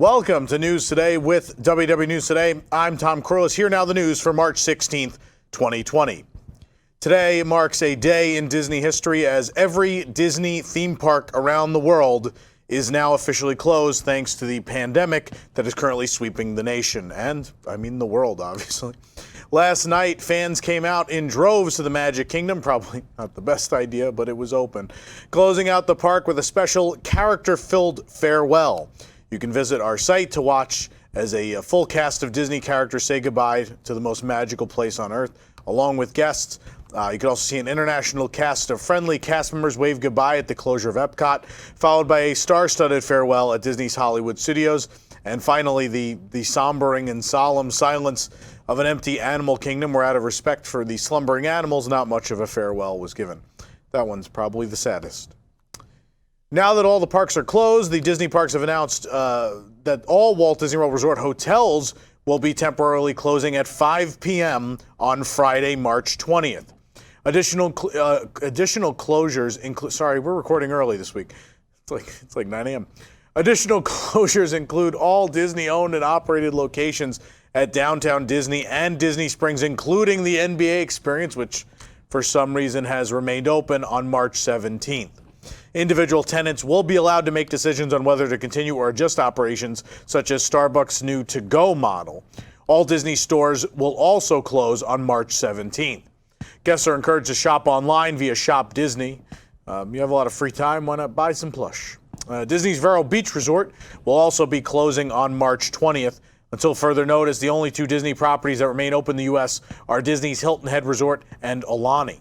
Welcome to News Today with WW News Today. I'm Tom Corliss. Here now the news for March 16th, 2020. Today marks a day in Disney history as every Disney theme park around the world is now officially closed thanks to the pandemic that is currently sweeping the nation and, the world, obviously. Last night, fans came out in droves to the Magic Kingdom. Probably not the best idea, but it was open. Closing out the park with a special character-filled farewell. You can visit our site to watch as a full cast of Disney characters say goodbye to the most magical place on Earth, along with guests. You can also see an international cast of friendly cast members wave goodbye at the closure of Epcot, followed by a star-studded farewell at Disney's Hollywood Studios, and finally the sombering and solemn silence of an empty animal kingdom where, out of respect for the slumbering animals, not much of a farewell was given. That one's probably the saddest. Now that all the parks are closed, the Disney parks have announced that all Walt Disney World Resort hotels will be temporarily closing at 5 p.m. on Friday, March 20th. Additional closures include, sorry, we're recording early this week. It's like 9 a.m. Additional closures include all Disney-owned and operated locations at Downtown Disney and Disney Springs, including the NBA Experience, which for some reason has remained open on March 17th. Individual tenants will be allowed to make decisions on whether to continue or adjust operations, such as Starbucks' new to-go model. All Disney stores will also close on March 17th. Guests are encouraged to shop online via Shop Disney. You have a lot of free time, why not buy some plush? Disney's Vero Beach Resort will also be closing on March 20th. Until further notice, the only two Disney properties that remain open in the U.S. are Disney's Hilton Head Resort and Aulani.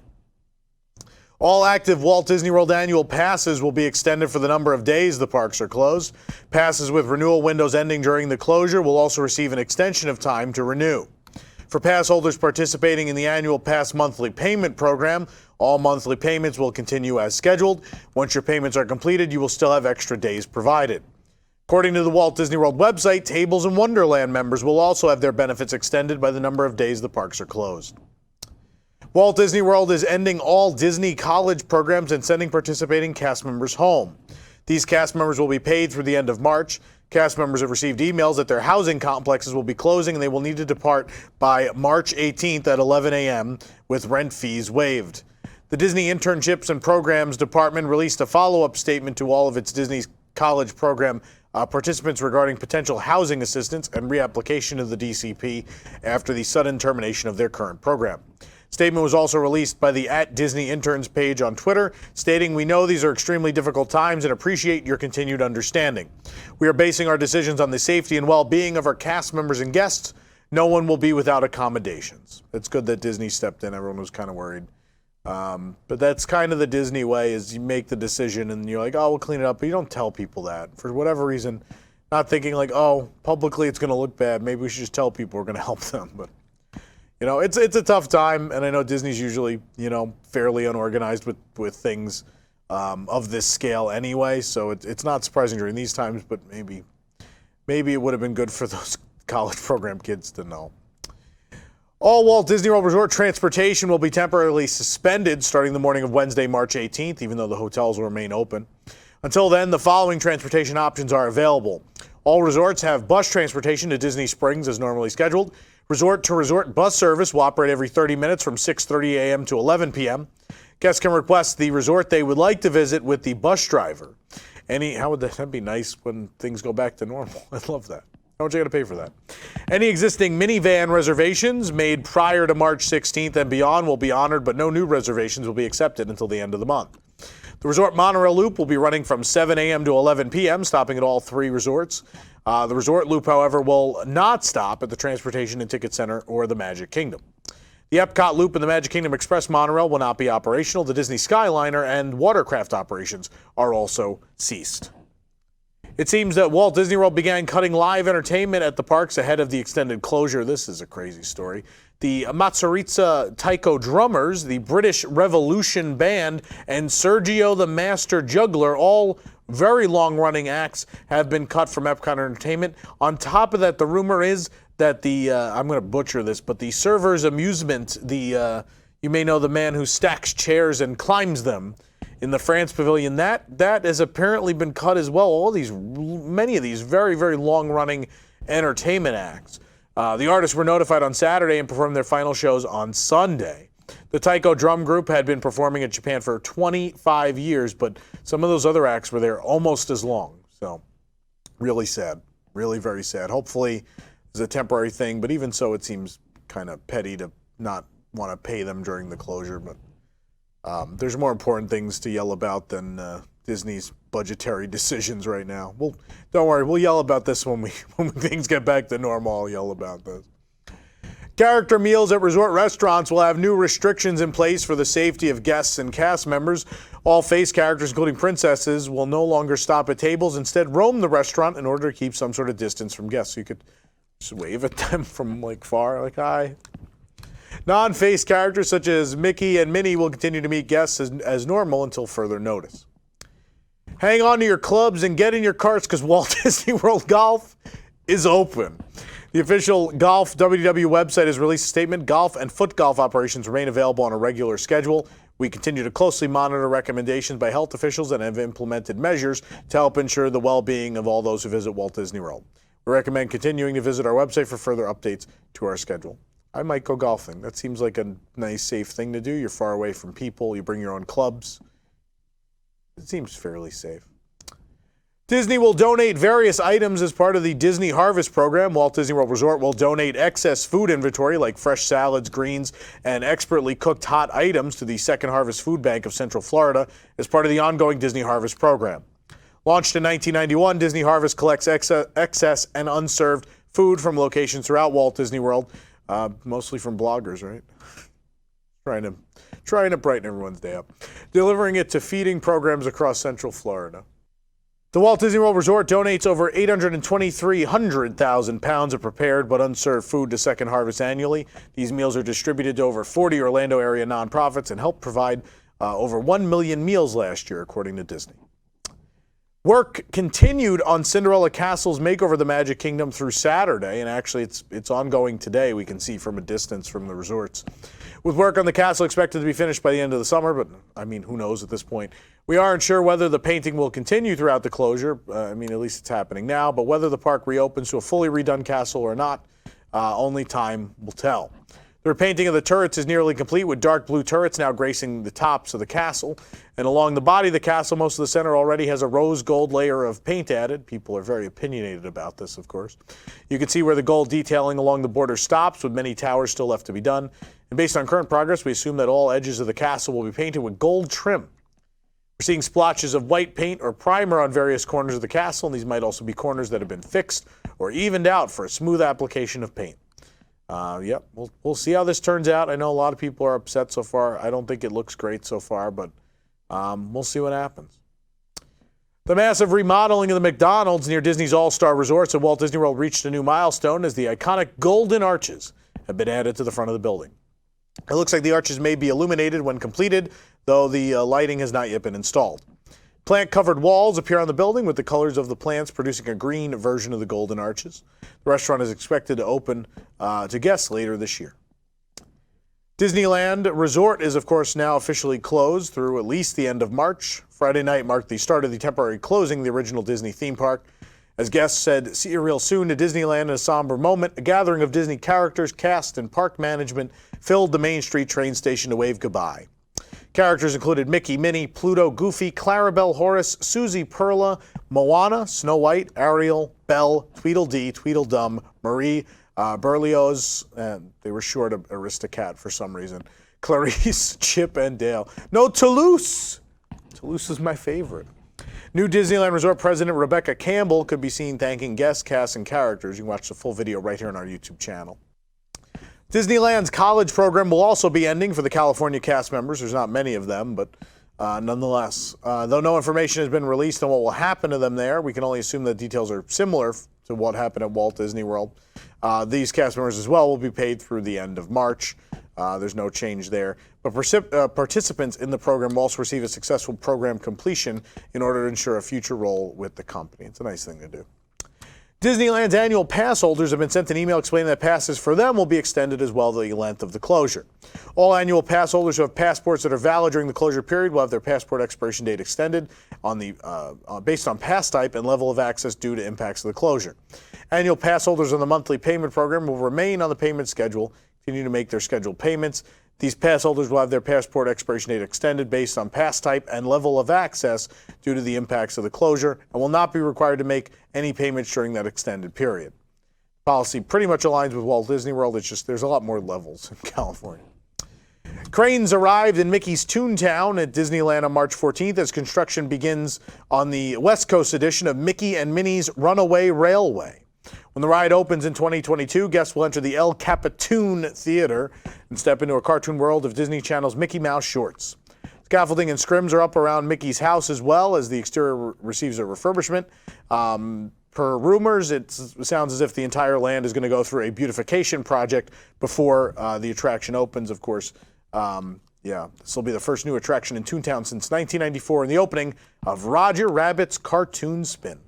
All active Walt Disney World annual passes will be extended for the number of days the parks are closed. Passes with renewal windows ending during the closure will also receive an extension of time to renew. For pass holders participating in the annual pass monthly payment program, all monthly payments will continue as scheduled. Once your payments are completed, you will still have extra days provided. According to the Walt Disney World website, Tables in Wonderland members will also have their benefits extended by the number of days the parks are closed. Walt Disney World is ending all Disney College programs and sending participating cast members home. These cast members will be paid through the end of March. Cast members have received emails that their housing complexes will be closing and they will need to depart by March 18th at 11 a.m. with rent fees waived. The Disney Internships and Programs Department released a follow-up statement to all of its Disney College program participants regarding potential housing assistance and reapplication of the DCP after the sudden termination of their current program. Statement was also released by the @DisneyInterns page on Twitter, stating, "We know these are extremely difficult times and appreciate your continued understanding. We are basing our decisions on the safety and well-being of our cast members and guests. No one will be without accommodations." It's good that Disney stepped in. Everyone was kind of worried. But that's kind of the Disney way, is you make the decision and you're like, oh, we'll clean it up. But you don't tell people that for whatever reason, not thinking like, oh, publicly it's going to look bad. Maybe we should just tell people we're going to help them. But it's a tough time, and I know Disney's usually, fairly unorganized with things of this scale anyway, so it's not surprising during these times, but maybe it would have been good for those college program kids to know. All Walt Disney World Resort transportation will be temporarily suspended starting the morning of Wednesday, March 18th, even though the hotels will remain open. Until then, the following transportation options are available. All resorts have bus transportation to Disney Springs as normally scheduled. Resort-to-resort bus service will operate every 30 minutes from 6:30 a.m. to 11 p.m. Guests can request the resort they would like to visit with the bus driver. How would that'd be nice when things go back to normal? I'd love that. How much are you going to pay for that? Any existing minivan reservations made prior to March 16th and beyond will be honored, but no new reservations will be accepted until the end of the month. The resort monorail loop will be running from 7 a.m. to 11 p.m., stopping at all three resorts. The resort loop, however, will not stop at the Transportation and Ticket Center or the Magic Kingdom. The Epcot Loop and the Magic Kingdom Express monorail will not be operational. The Disney Skyliner and watercraft operations are also ceased. It seems that Walt Disney World began cutting live entertainment at the parks ahead of the extended closure. This is a crazy story. The Matsuritsa Taiko Drummers, the British Revolution Band, and Sergio the Master Juggler, all very long-running acts, have been cut from Epcot Entertainment. On top of that, the rumor is that I'm going to butcher this, but the Servers Amusement, you may know the man who stacks chairs and climbs them, in the France Pavilion. That has apparently been cut as well. Many of these very, very long-running entertainment acts. The artists were notified on Saturday and performed their final shows on Sunday. The Taiko drum group had been performing in Japan for 25 years, but some of those other acts were there almost as long. So, really sad. Really very sad. Hopefully, it's a temporary thing, but even so, it seems kind of petty to not want to pay them during the closure. But there's more important things to yell about than Disney's budgetary decisions right now. Well, don't worry, we'll yell about this when things get back to normal. I'll yell about this. Character meals at resort restaurants will have new restrictions in place for the safety of guests and cast members. All face characters, including princesses, will no longer stop at tables. Instead, roam the restaurant in order to keep some sort of distance from guests. So you could just wave at them from far, hi. Non-face characters such as Mickey and Minnie will continue to meet guests as normal until further notice. Hang on to your clubs and get in your carts because Walt Disney World Golf is open. The official Golf WDW website has released a statement. Golf and foot golf operations remain available on a regular schedule. We continue to closely monitor recommendations by health officials and have implemented measures to help ensure the well-being of all those who visit Walt Disney World. We recommend continuing to visit our website for further updates to our schedule. I might go golfing. That seems like a nice, safe thing to do. You're far away from people. You bring your own clubs. It seems fairly safe. Disney will donate various items as part of the Disney Harvest program. Walt Disney World Resort will donate excess food inventory like fresh salads, greens, and expertly cooked hot items to the Second Harvest Food Bank of Central Florida as part of the ongoing Disney Harvest program. Launched in 1991, Disney Harvest collects excess and unserved food from locations throughout Walt Disney World, mostly from bloggers, right? Trying to brighten everyone's day up. Delivering it to feeding programs across Central Florida. The Walt Disney World Resort donates over 823,000 pounds of prepared but unserved food to Second Harvest annually. These meals are distributed to over 40 Orlando area nonprofits and helped provide over 1 million meals last year, according to Disney. Work continued on Cinderella Castle's makeover of the Magic Kingdom through Saturday, and actually it's ongoing today, we can see from a distance from the resorts. With work on the castle expected to be finished by the end of the summer, but I mean, who knows at this point. We aren't sure whether the painting will continue throughout the closure. At least it's happening now, but whether the park reopens to a fully redone castle or not, only time will tell. The repainting of the turrets is nearly complete, with dark blue turrets now gracing the tops of the castle. And along the body of the castle, most of the center already has a rose gold layer of paint added. People are very opinionated about this, of course. You can see where the gold detailing along the border stops, with many towers still left to be done. And based on current progress, we assume that all edges of the castle will be painted with gold trim. We're seeing splotches of white paint or primer on various corners of the castle, and these might also be corners that have been fixed or evened out for a smooth application of paint. We'll see how this turns out. I know a lot of people are upset so far. I don't think it looks great so far, but we'll see what happens. The massive remodeling of the McDonald's near Disney's All-Star Resorts at Walt Disney World reached a new milestone as the iconic golden arches have been added to the front of the building. It looks like the arches may be illuminated when completed, though the lighting has not yet been installed. Plant-covered walls appear on the building with the colors of the plants producing a green version of the golden arches. The restaurant is expected to open to guests later this year. Disneyland Resort is, of course, now officially closed through at least the end of March. Friday night marked the start of the temporary closing of the original Disney theme park. As guests said, see you real soon to Disneyland in a somber moment. A gathering of Disney characters, cast, and park management filled the Main Street train station to wave goodbye. Characters included Mickey, Minnie, Pluto, Goofy, Clarabelle, Horace, Susie, Perla, Moana, Snow White, Ariel, Belle, Tweedledee, Tweedledum, Marie, Berlioz, and they were short of Aristocat for some reason, Clarice, Chip, and Dale. No, Toulouse! Toulouse is my favorite. New Disneyland Resort President Rebecca Campbell could be seen thanking guests, cast, and characters. You can watch the full video right here on our YouTube channel. Disneyland's college program will also be ending for the California cast members. There's not many of them, but nonetheless. Though no information has been released on what will happen to them there, we can only assume that details are similar to what happened at Walt Disney World. These cast members as well will be paid through the end of March. There's no change there. But participants in the program will also receive a successful program completion in order to ensure a future role with the company. It's a nice thing to do. Disneyland's annual pass holders have been sent an email explaining that passes for them will be extended as well the length of the closure. All annual pass holders who have passports that are valid during the closure period will have their passport expiration date extended based on pass type and level of access due to impacts of the closure. Annual pass holders on the monthly payment program will remain on the payment schedule, continue to make their scheduled payments. These pass holders will have their passport expiration date extended based on pass type and level of access due to the impacts of the closure and will not be required to make any payments during that extended period. Policy pretty much aligns with Walt Disney World. It's just there's a lot more levels in California. Cranes arrived in Mickey's Toontown at Disneyland on March 14th as construction begins on the West Coast edition of Mickey and Minnie's Runaway Railway. When the ride opens in 2022, guests will enter the El Capitan Theater and step into a cartoon world of Disney Channel's Mickey Mouse shorts. Scaffolding and scrims are up around Mickey's house as well as the exterior receives a refurbishment. Per rumors, it sounds as if the entire land is going to go through a beautification project before the attraction opens. Of course, this will be the first new attraction in Toontown since 1994 and the opening of Roger Rabbit's Cartoon Spin.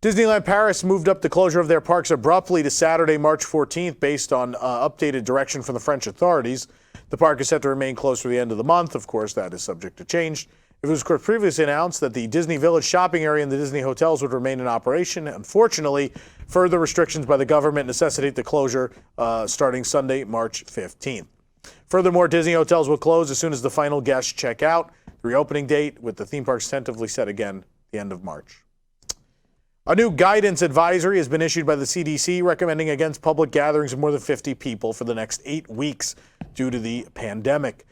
Disneyland Paris moved up the closure of their parks abruptly to Saturday, March 14th, based on updated direction from the French authorities. The park is set to remain closed through the end of the month. Of course, that is subject to change. It was previously announced that the Disney Village shopping area and the Disney hotels would remain in operation. Unfortunately, further restrictions by the government necessitate the closure starting Sunday, March 15th. Furthermore, Disney hotels will close as soon as the final guests check out. The reopening date with the theme parks tentatively set again the end of March. A new guidance advisory has been issued by the CDC recommending against public gatherings of more than 50 people for the next 8 weeks due to the pandemic.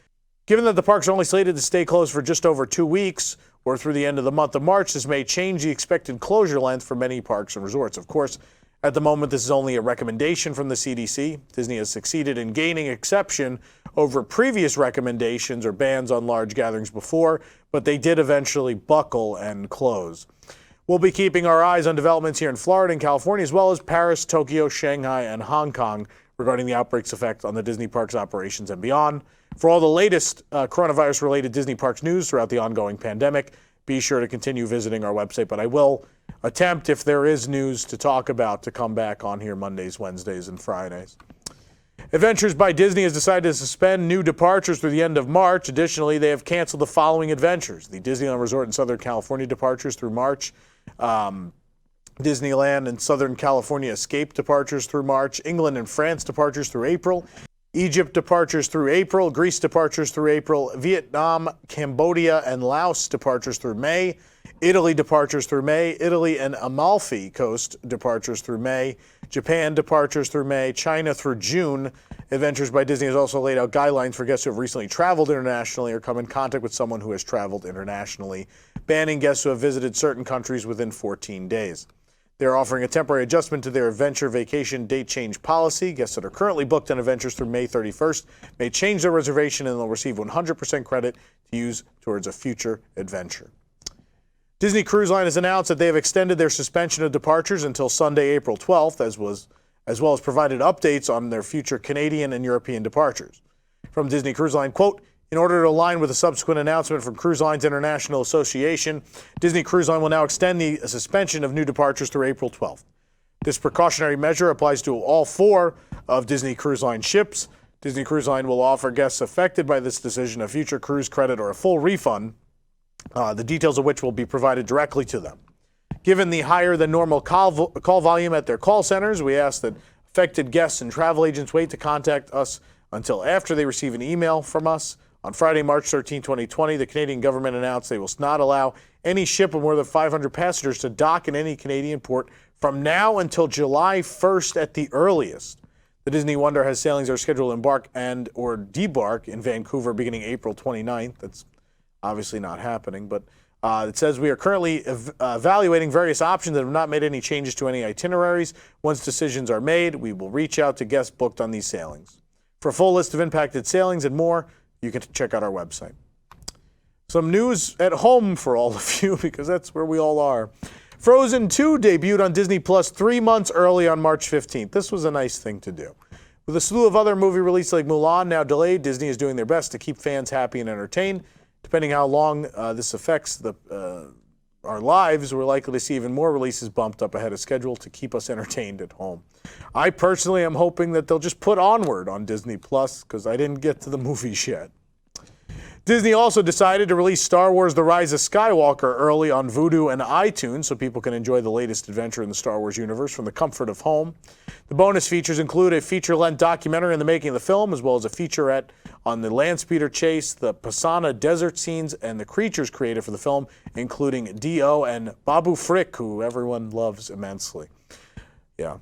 Given that the parks are only slated to stay closed for just over 2 weeks or through the end of the month of March, this may change the expected closure length for many parks and resorts. Of course, at the moment, this is only a recommendation from the CDC. Disney has succeeded in gaining exception over previous recommendations or bans on large gatherings before, but they did eventually buckle and close. We'll be keeping our eyes on developments here in Florida and California, as well as Paris, Tokyo, Shanghai, and Hong Kong regarding the outbreak's effect on the Disney parks operations and beyond. For all the latest coronavirus-related Disney parks news throughout the ongoing pandemic, be sure to continue visiting our website. But I will attempt, if there is news to talk about, to come back on here Mondays, Wednesdays, and Fridays. Adventures by Disney has decided to suspend new departures through the end of March. Additionally, they have canceled the following adventures: the Disneyland Resort in Southern California departures through March, Disneyland and Southern California Escape departures through March, England and France departures through April, Egypt departures through April, Greece departures through April, Vietnam, Cambodia, and Laos departures through May, Italy departures through May, Italy and Amalfi Coast departures through May, Japan departures through May, China through June. Adventures by Disney has also laid out guidelines for guests who have recently traveled internationally or come in contact with someone who has traveled internationally, banning guests who have visited certain countries within 14 days. They're offering a temporary adjustment to their adventure vacation date change policy. Guests that are currently booked on adventures through May 31st may change their reservation and they'll receive 100% credit to use towards a future adventure. Disney Cruise Line has announced that they have extended their suspension of departures until Sunday, April 12th, as well as provided updates on their future Canadian and European departures. From Disney Cruise Line, quote, "In order to align with a subsequent announcement from Cruise Lines International Association, Disney Cruise Line will now extend the suspension of new departures through April 12th. This precautionary measure applies to all 4 of Disney Cruise Line ships. Disney Cruise Line will offer guests affected by this decision a future cruise credit or a full refund, the details of which will be provided directly to them. Given the higher than normal call volume at their call centers, we ask that affected guests and travel agents wait to contact us until after they receive an email from us. On Friday, March 13, 2020, the Canadian government announced they will not allow any ship of more than 500 passengers to dock in any Canadian port from now until July 1st at the earliest. The Disney Wonder has sailings that are scheduled to embark and or debark in Vancouver beginning April 29th. That's obviously not happening, but it says we are currently evaluating various options and have not made any changes to any itineraries. Once decisions are made, we will reach out to guests booked on these sailings. For a full list of impacted sailings and more, you can check out our website. Some news at home for all of you, because that's where we all are. Frozen 2 debuted on Disney Plus 3 months early on March 15th. This was a nice thing to do. With a slew of other movie releases like Mulan now delayed, Disney is doing their best to keep fans happy and entertained. Depending how long this affects the our lives, we're likely to see even more releases bumped up ahead of schedule to keep us entertained at home. I personally am hoping that they'll just put Onward on Disney Plus because I didn't get to the movies yet. Disney also decided to release Star Wars The Rise of Skywalker early on Vudu and iTunes so people can enjoy the latest adventure in the Star Wars universe from the comfort of home. The bonus features include a feature-length documentary on the making of the film, as well as a featurette on the landspeeder chase, the Pasana desert scenes, and the creatures created for the film, including Dio and Babu Frick, who everyone loves immensely. Yeah.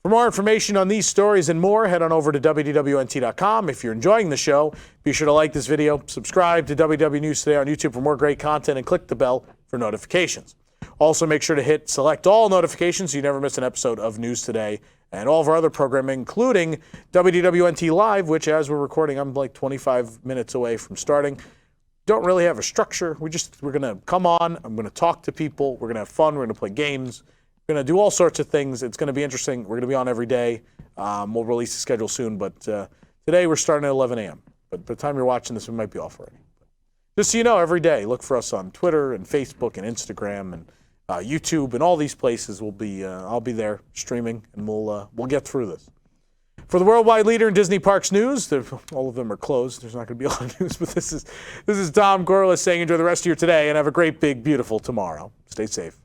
For more information on these stories and more, head on over to WDWNT.com. If you're enjoying the show, be sure to like this video, subscribe to WW News Today on YouTube for more great content, and click the bell for notifications. Also, make sure to hit select all notifications so you never miss an episode of News Today and all of our other programming, including WDWNT Live, which, as we're recording, I'm like 25 minutes away from starting. Don't really have a structure. We're going to come on. I'm going to talk to people. We're going to have fun. We're going to play games. We're going to do all sorts of things. It's going to be interesting. We're going to be on every day. We'll release the schedule soon, but today we're starting at 11 a.m. But by the time you're watching this, we might be off already. Just so you know, every day, look for us on Twitter and Facebook and Instagram and YouTube and all these places. I'll be there streaming, and we'll get through this. For the worldwide leader in Disney Parks news, all of them are closed. There's not going to be a lot of news, but this is Tom Corliss saying enjoy the rest of your today and have a great, big, beautiful tomorrow. Stay safe.